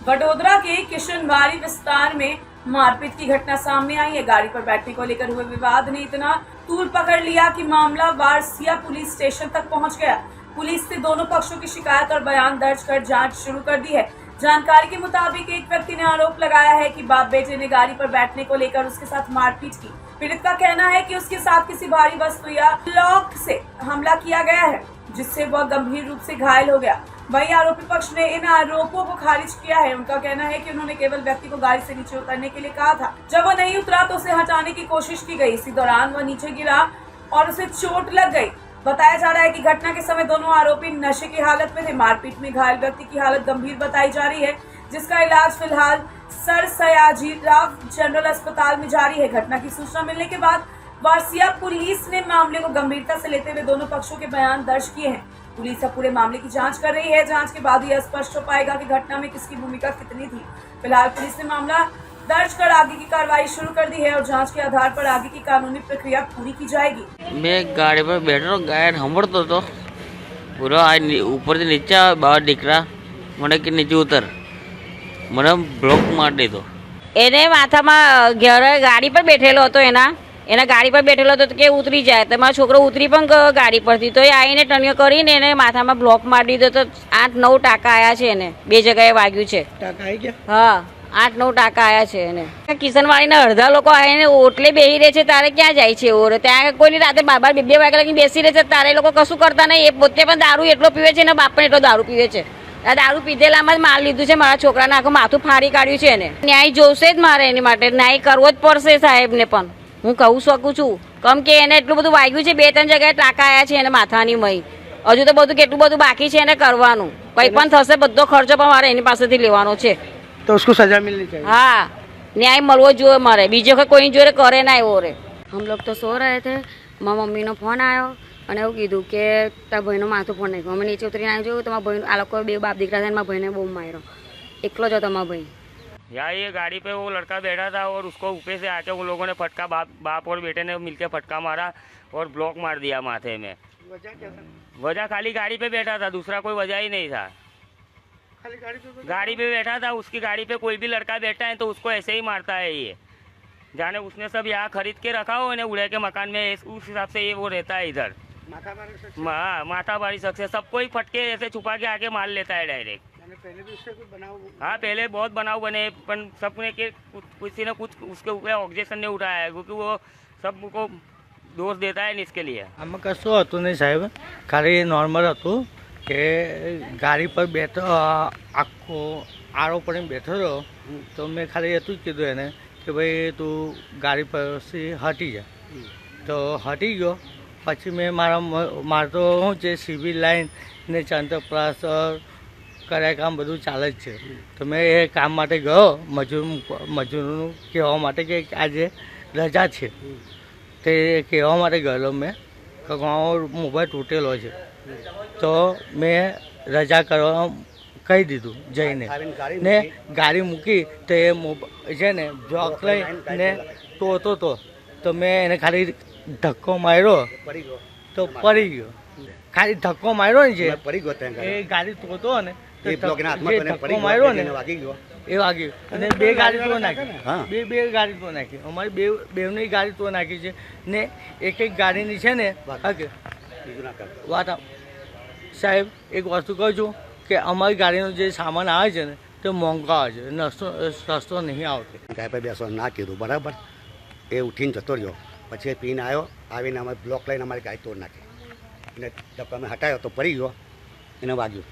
वडोदरा के किशनवाड़ी विस्तार में मारपीट की घटना सामने आई है। गाड़ी पर बैठने को लेकर हुए विवाद ने इतना तूल पकड़ लिया कि मामला वारसिया पुलिस स्टेशन तक पहुंच गया। पुलिस ने दोनों पक्षों की शिकायत और बयान दर्ज कर जांच शुरू कर दी है। जानकारी के मुताबिक एक व्यक्ति ने आरोप लगाया है कि बाप बेटे ने गाड़ी पर बैठने को लेकर उसके साथ मारपीट की। पीड़ित का कहना है कि उसके साथ किसी भारी वस्तु या ब्लॉक से हमला किया गया है, जिससे वह गंभीर रूप से घायल हो गया। वहीं आरोपी पक्ष ने इन आरोपों को खारिज किया है। उनका कहना है कि उन्होंने केवल व्यक्ति को गाड़ी से नीचे उतरने के लिए कहा था। जब वो नहीं उतरा तो उसे हटाने की कोशिश की गई। इसी दौरान वह नीचे गिरा और उसे चोट लग गई। बताया जा रहा है कि घटना के समय दोनों आरोपी नशे की हालत में थे। मारपीट में घायल व्यक्ति की हालत गंभीर बताई जा रही है, जिसका इलाज फिलहाल सर सयाजीराव जनरल अस्पताल में जारी है। घटना की सूचना मिलने के बाद वारसिया पुलिस ने मामले को गंभीरता से लेते हुए दोनों पक्षों के बयान दर्ज किए हैं। पुलिस अब पूरे मामले की जांच कर रही है। जांच के बाद यह स्पष्ट हो पाएगा कि घटना में किसकी भूमिका कितनी थी। फिलहाल पुलिस ने मामला दर्ज कर आगे की कार्रवाई शुरू कर दी है और जांच के आधार पर आगे की कानूनी प्रक्रिया पूरी की जाएगी। मैं गाड़ी पर बैठो गायन સાંભળતો હતો પૂરો આ ઉપરથી નીચે બહાર નીકળ્યા મને કે નીચે ઉતર મને બ્લોક મારી દીધો એને માથામાં ઘરે ગાડી પર બેઠેલો હતો એના ગાડી પર બેઠેલો હતો કે ઉતરી જાય તો મારો છોકરો ઉતરી પણ ગયો ગાડી પરથી તો એ આવીને ટણીઓ કરીને એને માથામાં બ્લોક મારી દીધો તો 8-9 ટાંકા આવ્યા છે એને બે જગ્યાએ વાગ્યું છે ટાંકા આવી ગયા હા 8-9 ટાંકા આવ્યા છે એને કિશનવાડીના અડધા લોકો આવીને ઓટલે બેસી રહે છે તારે ક્યાં જાય છે ઓરે ત્યાં કોઈની રાતે 12-2 વાગ્યા લગી બેસી રહે છે તારે એ લોકો કશું કરતા નહીં એ પોતે પણ દારૂ એટલો પીવે છે ને બાપ પણ એટલો દારૂ પીવે છે આ દારૂ પીધેલામાં જ માર લીધું છે મારા છોકરાને આખું માથું ફાડી કાઢ્યું છે એને ન્યાય જોશે જ મારે એની માટે ન્યાય કરવો જ પડશે સાહેબને પણ હું કહું શકું છું કેમ કે એને એટલું બધું વાગ્યું છે 2-3 જગ્યાએ ટાંકા આવ્યા છે એને માથાની મય હજુ તો બધું કેટલું બધું બાકી છે એને કરવાનું કંઈ પણ થશે બધો ખર્ચો પણ મારે એની પાસેથી લેવાનો છે तो उसको सजा मिलनी चाहिए। हाँ न्याय મળવો જોઈએ મારે બીજો કોઈ જોડે કરે ના એવો રે हम लोग तो सो रहे थे મારા મમ્મીનો ફોન આવ્યો અને એવું કીધું કે તારા ભાઈનો માથું ફોન નાખ્યું અમે નીચે ઉતરીને આવી જોયું તો મારા ભાઈ આ લોકો બે બાપ દીકરા થઈને મારા ભાઈને બહુ માર્યો એકલો જ હતો મારા ભાઈ। यहाँ ये गाड़ी पे वो लड़का बैठा था और उसको ऊपर से आके उन लोगों ने फटका बाप और बेटे ने मिलकर फटका मारा और ब्लॉक मार दिया माथे में। वजह क्या था? वजह खाली गाड़ी पे बैठा था, दूसरा कोई वजह ही नहीं था। खाली गाड़ी पे बैठा था, उसकी गाड़ी पे कोई भी लड़का बैठा है तो उसको ऐसे ही मारता है ये। जाने उसने सब यहाँ खरीद के रखा हो उन्हें उड़े के मकान में उस हिसाब से ये वो रहता है इधर। माथा भारी शख्स है, सबको ही फटके ऐसे छुपा के आके मार लेता है डायरेक्ट। पहले भी उससे कुछ बनाव? हाँ पहले बहुत बनाव बने पर सबने के किसी ने कुछ उसके ऊपर ऑब्जेक्शन नहीं उठाया है क्योंकि वो सबको दोष देता है इसके लिए। આમાં કશું હતું નહીં સાહેબ, ખાલી નોર્મલ હતું કે ગાડી પર બેઠો આખો આરો પડીને બેઠો હતો તો મેં ખાલી એટલું જ કીધું એને કે ભાઈ તું ગાડી પરથી હટી જા તો હટી ગયો। પછી મેં મારે તો શું છે સિવિલ લાઈન ને ચંદ્રપ્રાસર કર્યા કામ બધું ચાલે જ છે તો મેં એ કામ માટે ગયો મજૂરનું કહેવા માટે કે આજે રજા છે તે કહેવા માટે ગયેલો મેં કે મારો મોબાઈલ તૂટેલો છે તો મેં રજા કરવા કહી દીધું જઈને ને ગાડી મૂકી તો એ છે ને બ્લોક લઈને તોતો તો મેં એને ખાલી ધક્કો માર્યો તો પડી ગયો। ખાલી ધક્કો માર્યો ને છે એ ગાડી તોતો ને ધક્કો માર્યો ને એ વાગ્યું અને બે ગાડી તો નાખી બે ગાડી તો નાખી અમારી બેવની ગાડી તો નાખી છે ને એક ગાડીની છે ને વાત સાહેબ એક વસ્તુ કહું છું કે અમારી ગાડીનો જે સામાન આવે છે ને તે મોંઘો આવે છે સસ્તો નહીં આવતો। ગાય પર બેસવા ના કીધું બરાબર એ ઉઠીને જતો રહ્યો પછી પીને આવ્યો આવીને અમારે બ્લોક લઈને અમારી ગાય તોડ નાખી એને ધક્કો અમે હટાવ્યો તો પડી ગયો એને વાગ્યું।